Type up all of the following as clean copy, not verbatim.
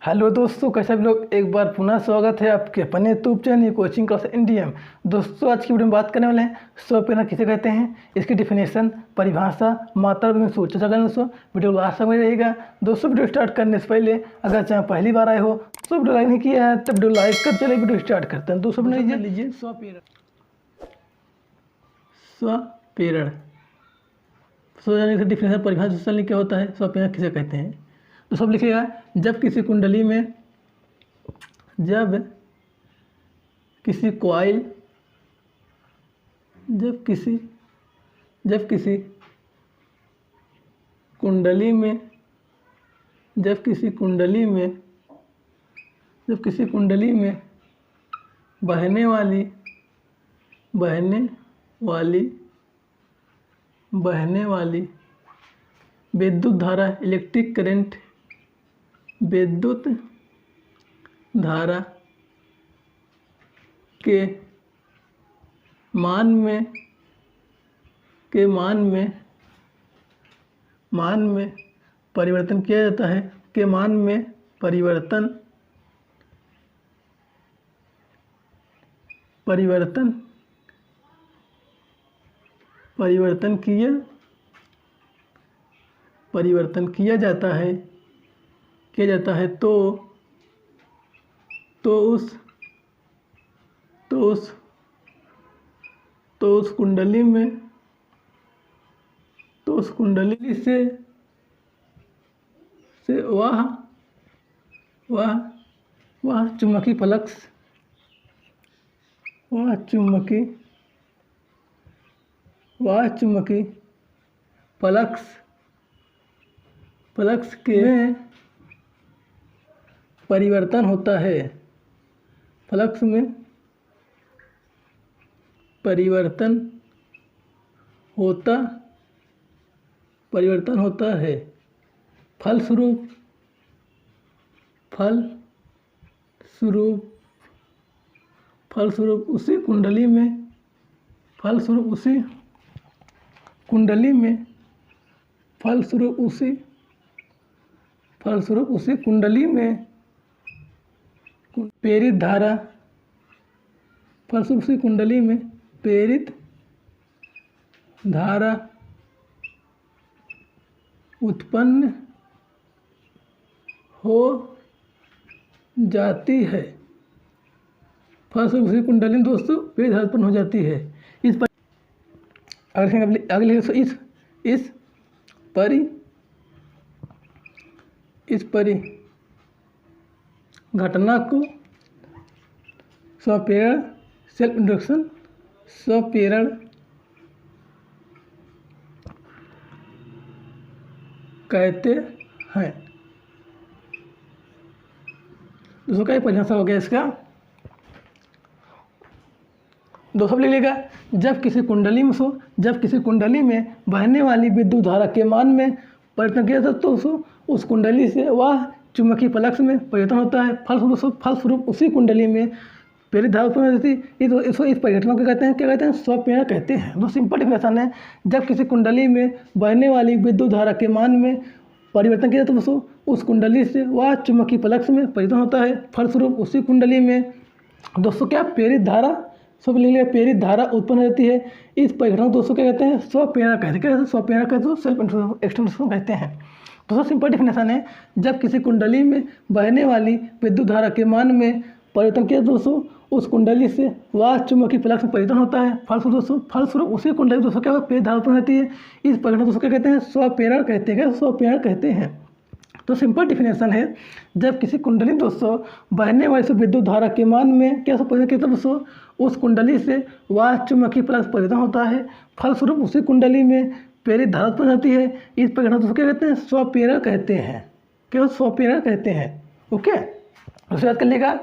Hello दोस्तों, कैसे आप लोग। एक बार पुनः स्वागत है आपके अपने YouTube channel coaching Claas India में। दोस्तों, आज की वीडियो में बात करने वाले हैं स्वप्रेरणा किसे कहते हैं, इसकी डिफिनेशन, परिभाषा, मात्रा में सोचा जाएगा। दोस्तों वीडियो लास्ट में रहेगा। दोस्तों वीडियो स्टार्ट करने से पहले अगर चाहे पहली बार आए हो तो वीडियो लाइक नहीं किया है तब वीडियो लाइक कर चलिए वीडियो स्टार्ट करते हैं। दोस्तों बना लीजिए स्वप्रेरणा। जाने से डिफिनेशन, परिभाषा क्या होता है, स्वप्रेरणा किसे कहते हैं। तो सब लिखिएगा, जब किसी कुंडली में, जब किसी कॉइल, जब किसी कुंडली में, जब किसी कुंडली में बहने वाली विद्युत धारा, इलेक्ट्रिक करंट, विद्युत धारा के मान में परिवर्तन किया जाता है, के मान में परिवर्तन किया जाता है तो उस कुंडली से वह चुंबकीय फ्लक्स के परिवर्तन होता है, फ्लक्स में परिवर्तन होता है। फलस्वरूप उसी कुंडली में प्रेरित धारा उत्पन्न हो जाती है। उसी कुंडली में दोस्तों प्रेरित धारा उत्पन्न हो जाती है। इस पर अगले इस घटना को स्वप्रेरण, सेल्फ इंडक्शन स्वप्रेरण कहते हैं। दोस्तों क्या परिभाषा हो गया इसका। दोस्तों लिख लेगा, जब किसी कुंडली में बहने वाली विद्युत धारा के मान में परिवर्तन किया जाता है तो उस कुंडली से वह चुंबकीय फ्लक्स में परिवर्तन होता है। फलस्वरूप उसी कुंडली में प्रेरित धारा उत्पन्न होती है। इस परिघटना को क्या कहते हैं, स्वप्रेरणा कहते हैं। बहुत सिंपल डिफिनेशन है, जब किसी कुंडली में बहने वाली विद्युत धारा के मान में परिवर्तन किया जाता है तो उस कुंडली से वह चुंबकीय फ्लक्स में परिवर्तन होता है। फलस्वरूप उसी कुंडली में दोस्तों क्या प्रेरित धारा, सब ले लिया, प्रेरित धारा उत्पन्न होती है। इस परिघटना को दोस्तों क्या कहते हैं, स्वप्रेरणा कहते हैं। क्या स्वप्रेरणा कहते हैं, सेल्फ एक्सटेंशन कहते हैं। दोस्तों सिंपल डिफिनेशन है, जब किसी कुंडली में बहने वाली विद्युत धारा के मान में परिवर्तन किया दोस्तों उस कुंडली से वह चुंबकीय फ्लक्स में परिवर्तन होता है। फलस्वरूप उसी कुंडली दोस्तों क्या प्रेरित धारा उत्पन्न होती है। इस परिघटना दोस्तों क्या कहते हैं, स्वप्रेरण कहते हैं। तो सिंपल डिफिनेशन है, जब किसी कुंडली दोस्तों बहने वाली विद्युत धारा के मान में क्या परिवर्तन किया दोस्तों उस कुंडली से वह चुंबकीय फ्लक्स परिवर्तन होता है। फलस्वरूप उसी कुंडली में प्रेरित धारा उत्पन्न होती है। इस परिघटना दोस्तों क्या कहते हैं, स्वप्रेरण कहते हैं। क्या स्वप्रेरण कहते हैं। ओके, उसके बाद कर लेगा,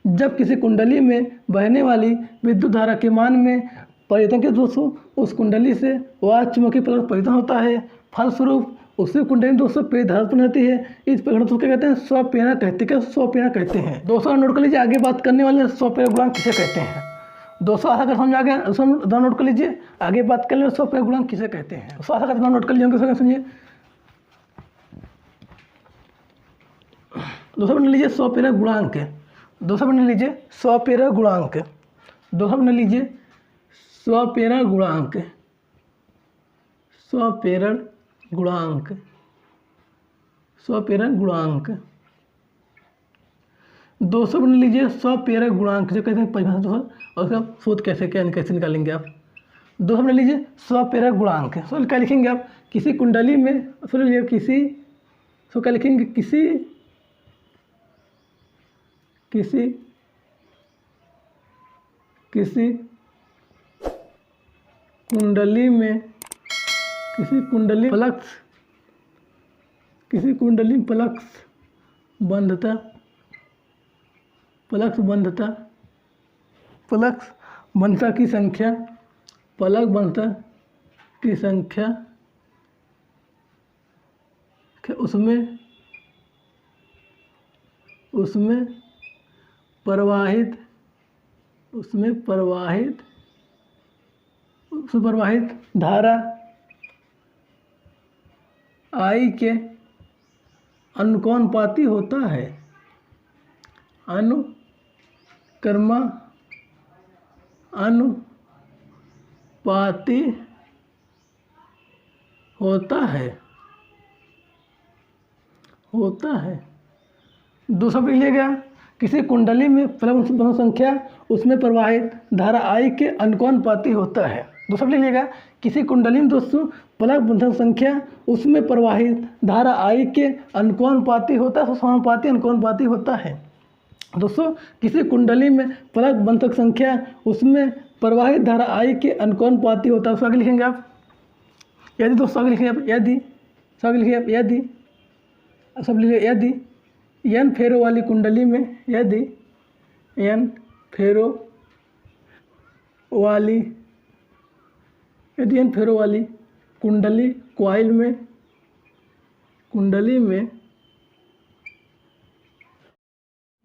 जब किसी कुंडली में बहने वाली विद्युत धारा के मान में परिवर्तन के दोस्तों उस कुंडली से वह चुंबकीय फ्लक्स परिवर्तन होता है। फलस्वरूप उसी कुंडली में दोस्तों प्रेरित धारा उत्पन्न होती है। इस परिघटना को क्या कहते हैं, स्वप्रेरणा कहते हैं। दोस्तों नोट कर लीजिए, आगे बात करने वाले स्वप्रेरक गुणांक किसे कहते हैं। दोस्तों आशा कर समझ आ गया, दोस्तों नोट कर लीजिए, आगे बात कर लें स्वप्रेरक गुणांक किसे कहते हैं। दोस्तों आशा करता हूं नोट कर लिए होंगे, सुनिए। दूसरा बना लीजिए स्वप्रेरक गुणांक। दूसरा बना लीजिए स्वप्रेरक गुणांक। दूसरा बना लीजिए स्वप्रेरक गुणांक। स्वप्रेरक गुणांक। स्वप्रेरक गुणांक। दोस्तों बना लीजिए स्वप्रेरक गुणांक जो कहते हैं परिभाषा दोस्तों, और उसका सूत्र कैसे निकालेंगे आप। दोस्तों बना लीजिए स्वप्रेरक गुणांक। सो क्या लिखेंगे आप, किसी कुंडली में क्या लिखेंगे, किसी कुंडली में फ्लक्स बंधता की संख्या उसमें प्रवाहित धारा I के अनुपाती होता है। अनुपाती होता है। दूसरा लिख लिएगा, किसी कुंडली में फ्लक्स बंधन संख्या उसमें प्रवाहित धारा I के अनुपाती होता है। दूसरा लिख लिएगा, किसी कुंडली में दोस्तों फ्लक्स बंधन संख्या उसमें प्रवाहित धारा I के अनुपाती होता है, समानुपाती अनुपाती होता है। दोस्तों किसी कुंडली में फ्लक्स बंधक संख्या उसमें प्रवाहित धारा I के अनुपाती होता है। उसको आगे लिखेंगे आप यदि, दोस्तों आगे लिखेंगे आप यदि सब लिखिए, यदि n फेरों वाली कुंडली में, यदि n फेरों वाली कुंडली कॉइल में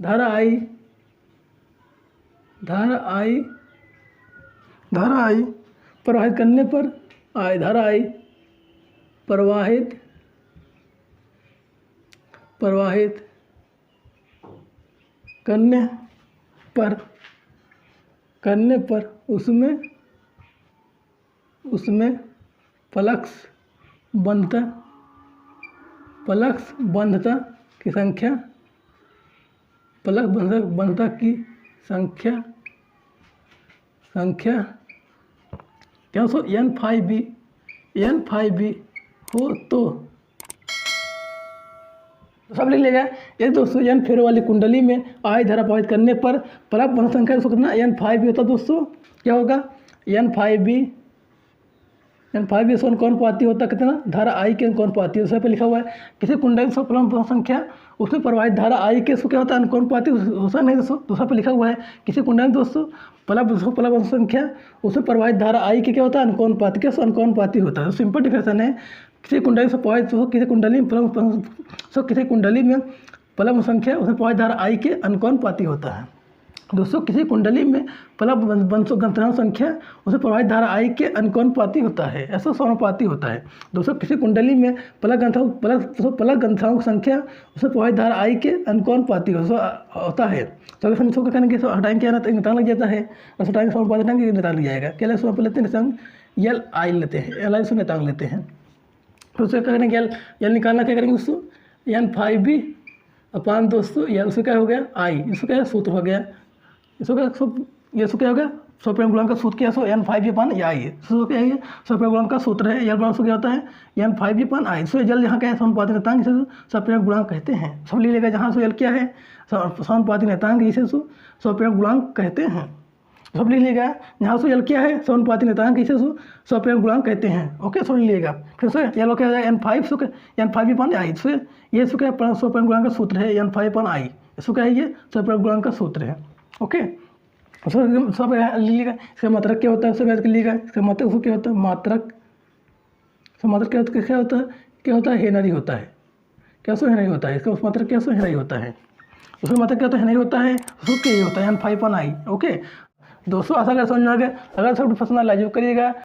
धारा I प्रवाहित करने पर उसमें फ्लक्स बंधता की संख्या क्या सो n5b हो तो सब लिख लेगा। यदि दोस्तों n फेरों वाली कुंडली में I धारा प्रवाहित करने पर फ्लक्स बंधन संख्या उसको कितना n5b होता है। दोस्तों क्या होगा, n5b से कौन पाती होता है, कितना धारा I के कौन पाती है। उसमें पर लिखा हुआ है किसी कुंडली में फ्लक्स बंधन संख्या उसमें प्रवाहित धारा I के क्या होता है, अनुपाती होता नहीं दोस्तों। दूसरा पर लिखा हुआ है किसी कुंडली में दोस्तों फ्लक्स बंधन संख्या उसमें प्रवाहित धारा I के क्या होता है, अनुपाती होता है। सिंपल डिफरेंस है, किसी कुंडली से प्रवाहित किसी कुंडली में फ्लक्स संख्या उसमें प्रवाहित धारा I के अनुपाती होता है। दोस्तों किसी कुंडली में फ्लक्स ग्रंथनांक संख्या उसमें प्रवाहित धारा I के अनुपाती होता है, ऐसा समानुपाती होता है। दोस्तों किसी कुंडली में फ्लक्स ग्रंथनांक संख्या उसमें प्रवाहित धारा I के अनुपाती होता है। तो अगर इसको क्या करेंगे, हटाएंगे क्या निशान लग जाता है, और हटाएंगे समानुपाती हटाएंगे निशान लग जाएगा। क्या लेते हैं निशान LI लेते हैं, LI से निशान लेते हैं। तो उससे क्या करेंगे, L निकालना क्या करेंगे दोस्तों, n5b अपान दोस्तों L उससे क्या हो गया I, इसको क्या सूत्र हो गया, इसको क्या हो गया स्वप्रेरक गुणांक का सूत्र क्या है, n5b अपान I है। सो क्या है, स्वप्रेरक गुणांक का सूत्र है। L बराबर क्या होता है n5b अपान I। सो जल यहाँ क्या है, समानुपाती नियतांक, इसे स्वप्रेरक गुणांक कहते हैं। सब ले लेगा, जहाँ से L क्या है समानुपाती नियतांक, इसे स्वप्रेरक गुणांक कहते हैं। सब लिख लीजिएगा, यहाँ से L क्या है समानुपाती नियतांक, इसे स्वप्रेरक गुणांक कहते हैं। ओके सुन लीजिएगा। फिर से L क्या है n5 अपान I। से ये क्या स्वप्रेरक गुणांक का सूत्र है n5 अपान I। इसको क्या है, ये स्वप्रेरक गुणांक का सूत्र है। ओके सब लीजिएगा। इसका मात्रक क्या होता है, उससे याद कर लीजिएगा। इसका मात्रक उसको क्या होता है, मात्रक क्या होता है हेनरी होता है। क्या सो हेनरी होता है, इसका उस मात्रक क्या सो हेनरी होता है। उसका मात्रक क्या होता है, हेनरी होता है। उसको क्या होता है n5 अपान I। ओके दोस्तों आशा कर समझ में आ गया। अगर सब पसंद लाइक करिएगा।